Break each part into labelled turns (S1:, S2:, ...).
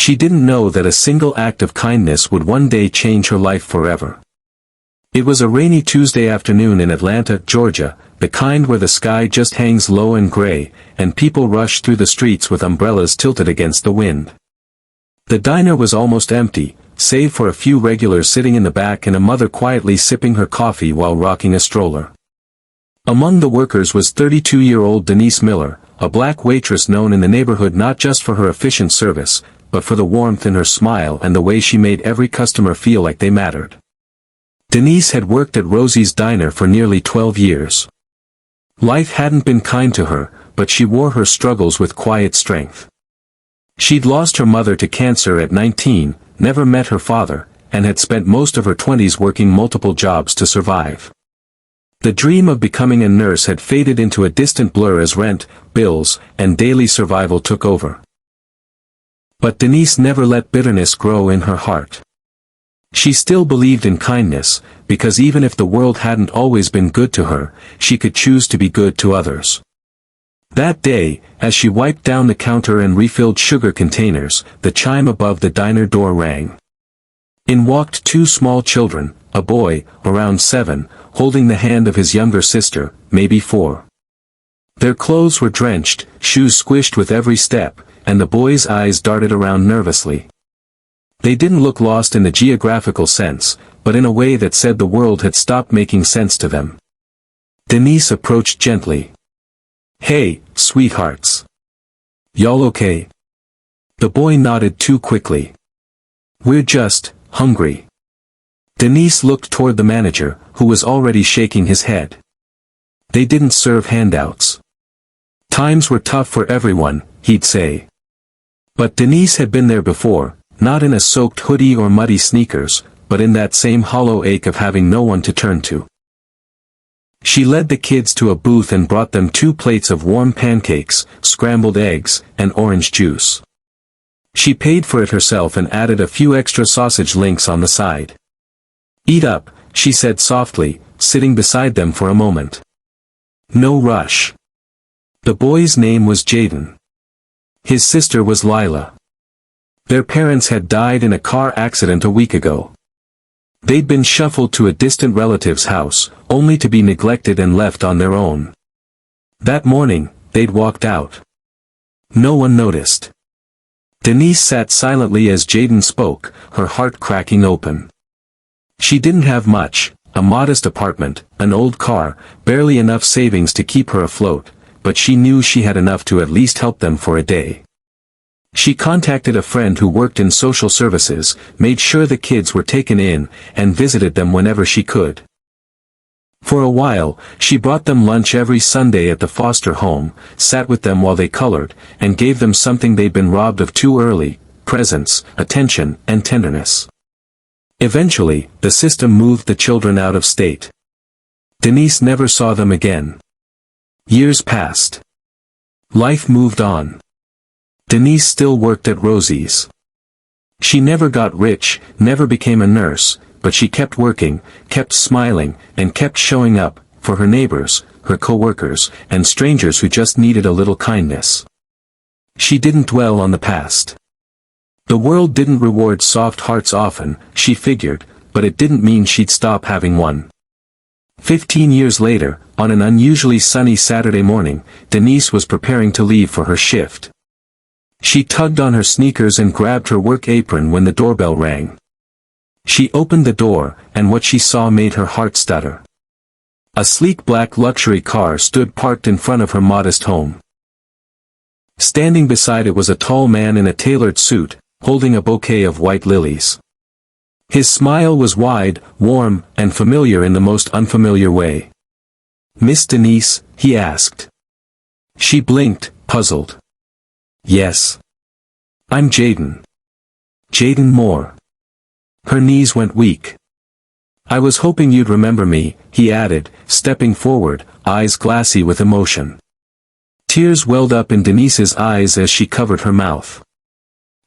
S1: She didn't know that a single act of kindness would one day change her life forever. It was a rainy Tuesday afternoon in Atlanta, Georgia, the kind where the sky just hangs low and gray, and people rush through the streets with umbrellas tilted against the wind. The diner was almost empty, save for a few regulars sitting in the back and a mother quietly sipping her coffee while rocking a stroller. Among the workers was 32-year-old Denise Miller, a black waitress known in the neighborhood not just for her efficient service, but for the warmth in her smile and the way she made every customer feel like they mattered. Denise had worked at Rosie's Diner for nearly 12 years. Life hadn't been kind to her, but she wore her struggles with quiet strength. She'd lost her mother to cancer at 19, never met her father, and had spent most of her 20s working multiple jobs to survive. The dream of becoming a nurse had faded into a distant blur as rent, bills, and daily survival took over. But Denise never let bitterness grow in her heart. She still believed in kindness, because even if the world hadn't always been good to her, she could choose to be good to others. That day, as she wiped down the counter and refilled sugar containers, the chime above the diner door rang. In walked two small children, a boy, around 7, holding the hand of his younger sister, maybe 4. Their clothes were drenched, shoes squished with every step, and the boy's eyes darted around nervously. They didn't look lost in the geographical sense, but in a way that said the world had stopped making sense to them. Denise approached gently. "Hey, sweethearts. Y'all okay?" The boy nodded too quickly. "We're just hungry." Denise looked toward the manager, who was already shaking his head. "They didn't serve handouts. Times were tough for everyone," he'd say. But Denise had been there before, not in a soaked hoodie or muddy sneakers, but in that same hollow ache of having no one to turn to. She led the kids to a booth and brought them 2 plates of warm pancakes, scrambled eggs, and orange juice. She paid for it herself and added a few extra sausage links on the side. "Eat up," she said softly, sitting beside them for a moment. "No rush." The boy's name was Jaden. His sister was Lila. Their parents had died in a car accident a week ago. They'd been shuffled to a distant relative's house, only to be neglected and left on their own. That morning, they'd walked out. No one noticed. Denise sat silently as Jaden spoke, her heart cracking open. She didn't have much, a modest apartment, an old car, barely enough savings to keep her afloat, but she knew she had enough to at least help them for a day. She contacted a friend who worked in social services, made sure the kids were taken in, and visited them whenever she could. For a while, she brought them lunch every Sunday at the foster home, sat with them while they colored, and gave them something they'd been robbed of too early: presence, attention, and tenderness. Eventually, the system moved the children out of state. Denise never saw them again. Years passed. Life moved on. Denise still worked at Rosie's. She never got rich, never became a nurse, but she kept working, kept smiling, and kept showing up, for her neighbors, her co-workers, and strangers who just needed a little kindness. She didn't dwell on the past. The world didn't reward soft hearts often, she figured, but it didn't mean she'd stop having one. 15 years later, on an unusually sunny Saturday morning, Denise was preparing to leave for her shift. She tugged on her sneakers and grabbed her work apron when the doorbell rang. She opened the door, and what she saw made her heart stutter. A sleek black luxury car stood parked in front of her modest home. Standing beside it was a tall man in a tailored suit, holding a bouquet of white lilies. His smile was wide, warm, and familiar in the most unfamiliar way. "Miss Denise?" he asked. She blinked, puzzled. "Yes. I'm Jaden. Jaden Moore." Her knees went weak. "I was hoping you'd remember me," he added, stepping forward, eyes glassy with emotion. Tears welled up in Denise's eyes as she covered her mouth.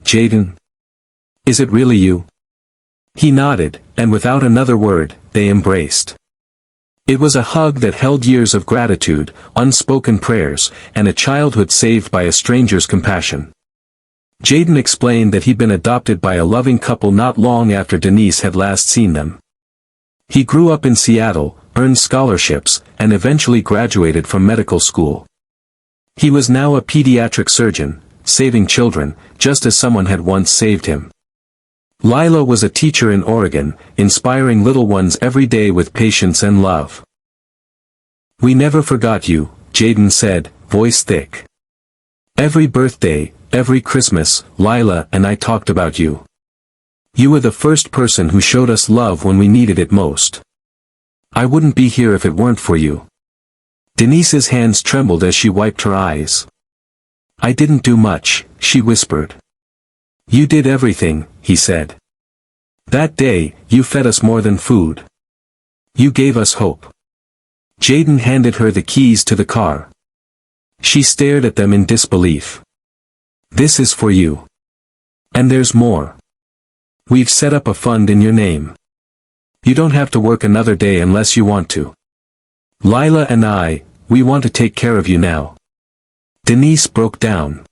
S1: "Jaden? Is it really you?" He nodded, and without another word, they embraced. It was a hug that held years of gratitude, unspoken prayers, and a childhood saved by a stranger's compassion. Jaden explained that he'd been adopted by a loving couple not long after Denise had last seen them. He grew up in Seattle, earned scholarships, and eventually graduated from medical school. He was now a pediatric surgeon, saving children, just as someone had once saved him. Lila was a teacher in Oregon, inspiring little ones every day with patience and love. "We never forgot you," Jaden said, voice thick. "Every birthday, every Christmas, Lila and I talked about you. You were the first person who showed us love when we needed it most. I wouldn't be here if it weren't for you." Denise's hands trembled as she wiped her eyes. "I didn't do much," she whispered. "You did everything," he said. "That day, you fed us more than food. You gave us hope." Jaden handed her the keys to the car. She stared at them in disbelief. "This is for you. And there's more. We've set up a fund in your name. You don't have to work another day unless you want to. Lila and we want to take care of you now." Denise broke down.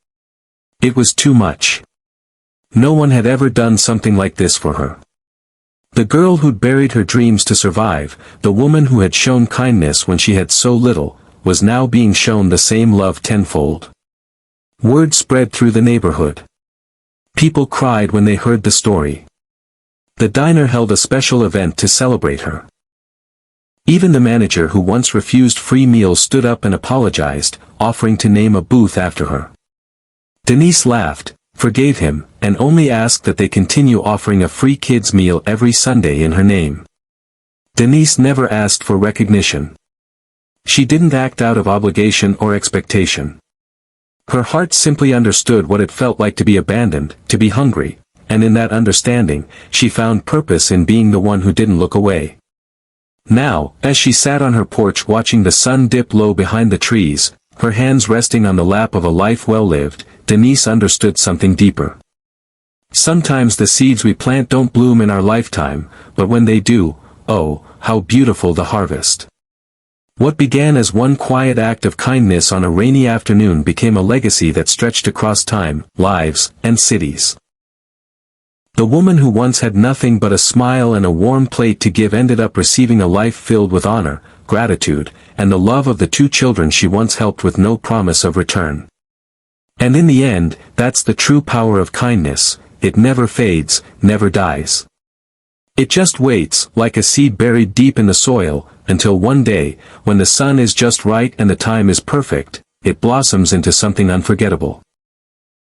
S1: It was too much. No one had ever done something like this for her. The girl who'd buried her dreams to survive, the woman who had shown kindness when she had so little, was now being shown the same love tenfold. Word spread through the neighborhood. People cried when they heard the story. The diner held a special event to celebrate her. Even the manager who once refused free meals stood up and apologized, offering to name a booth after her. Denise laughed, forgave him, and only asked that they continue offering a free kids' meal every Sunday in her name. Denise never asked for recognition. She didn't act out of obligation or expectation. Her heart simply understood what it felt like to be abandoned, to be hungry, and in that understanding, she found purpose in being the one who didn't look away. Now, as she sat on her porch watching the sun dip low behind the trees, her hands resting on the lap of a life well lived, Denise understood something deeper. Sometimes the seeds we plant don't bloom in our lifetime, but when they do, oh, how beautiful the harvest. What began as one quiet act of kindness on a rainy afternoon became a legacy that stretched across time, lives, and cities. The woman who once had nothing but a smile and a warm plate to give ended up receiving a life filled with honor, gratitude, and the love of the two children she once helped with no promise of return. And in the end, that's the true power of kindness. It never fades, never dies. It just waits, like a seed buried deep in the soil, until one day, when the sun is just right and the time is perfect, it blossoms into something unforgettable.